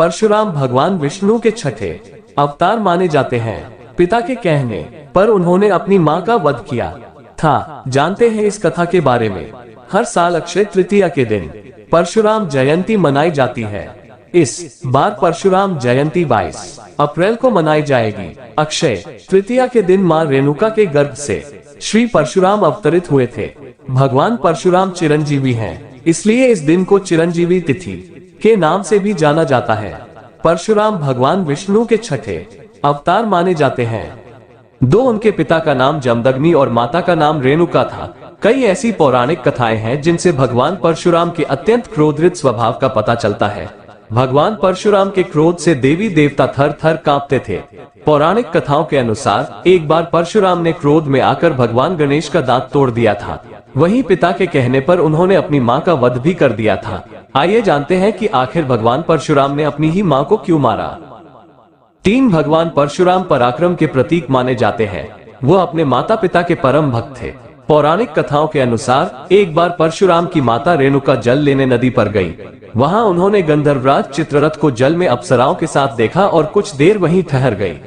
परशुराम भगवान विष्णु के छठे अवतार माने जाते हैं। पिता के कहने पर उन्होंने अपनी मां का वध किया था। जानते हैं इस कथा के बारे में। हर साल अक्षय तृतीया के दिन परशुराम जयंती मनाई जाती है। इस बार परशुराम जयंती 22 अप्रैल को मनाई जाएगी। अक्षय तृतीया के दिन मां रेणुका के गर्भ से श्री परशुराम अवतरित हुए थे। भगवान परशुराम चिरंजीवी हैं, इसलिए इस दिन को चिरंजीवी तिथि के नाम से भी जाना जाता है। परशुराम भगवान विष्णु के छठे अवतार माने जाते हैं। उनके पिता का नाम जमदग्नि और माता का नाम रेणुका था। कई ऐसी पौराणिक कथाएं हैं जिनसे भगवान परशुराम के अत्यंत क्रोधित स्वभाव का पता चलता है। भगवान परशुराम के क्रोध से देवी देवता थर थर कांपते थे। पौराणिक कथाओं के अनुसार एक बार परशुराम ने क्रोध में आकर भगवान गणेश का दांत तोड़ दिया था। वहीं पिता के कहने पर उन्होंने अपनी मां का वध भी कर दिया था। आइए जानते हैं कि आखिर भगवान परशुराम ने अपनी ही मां को क्यों मारा। भगवान परशुराम पराक्रम के प्रतीक माने जाते हैं। वो अपने माता पिता के परम भक्त थे। पौराणिक कथाओं के अनुसार एक बार परशुराम की माता रेणुका जल लेने नदी पर गई। वहां उन्होंने गंधर्वराज चित्ररथ को जल में अप्सराओं के साथ देखा और कुछ देर वहीं ठहर गई।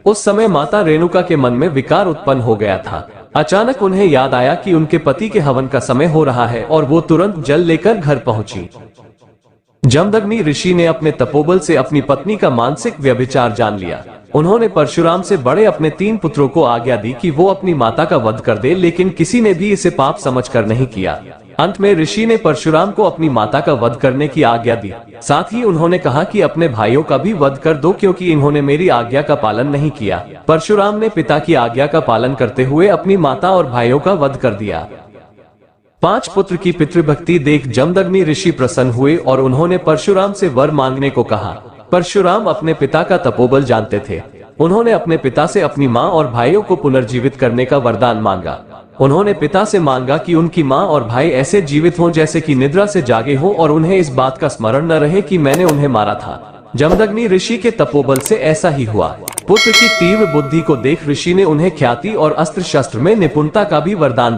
उस समय माता रेणुका के मन में विकार उत्पन्न हो गया था। अचानक उन्हें याद आया कि उनके पति के हवन का समय हो रहा है और वो तुरंत जल लेकर घर पहुंची। जमदग्नि ऋषि ने अपने तपोबल से अपनी पत्नी का मानसिक व्यभिचार जान लिया। उन्होंने परशुराम से बड़े अपने 3 पुत्रों को आज्ञा दी कि वो अपनी माता का वध कर दे, लेकिन किसी ने भी इसे पाप समझकर नहीं किया। अंत में ऋषि ने परशुराम को अपनी माता का वध करने की आज्ञा दी। साथ ही उन्होंने कहा कि अपने भाइयों का भी वध कर दो, क्योंकि इन्होंने मेरी आज्ञा का पालन नहीं किया। परशुराम ने पिता की आज्ञा का पालन करते हुए अपनी माता और भाइयों का वध कर दिया। 5 पुत्र की पितृभक्ति देख जमदग्नि ऋषि प्रसन्न हुए और उन्होंने परशुराम से वर मांगने को कहा। परशुराम अपने पिता का तपोबल जानते थे। उन्होंने अपने पिता से अपनी मां और भाइयों को पुनर्जीवित करने का वरदान मांगा। उन्होंने पिता से मांगा कि उनकी मां और भाई ऐसे जीवित हों जैसे कि निद्रा से जागे हो और उन्हें इस बात का स्मरण न रहे कि मैंने उन्हें मारा था। जमदग्नि ऋषि के तपोबल से ऐसा ही हुआ। पुत्र की तीव्र बुद्धि को देख ऋषि ने उन्हें ख्याति और अस्त्र शस्त्र में निपुणता का भी वरदान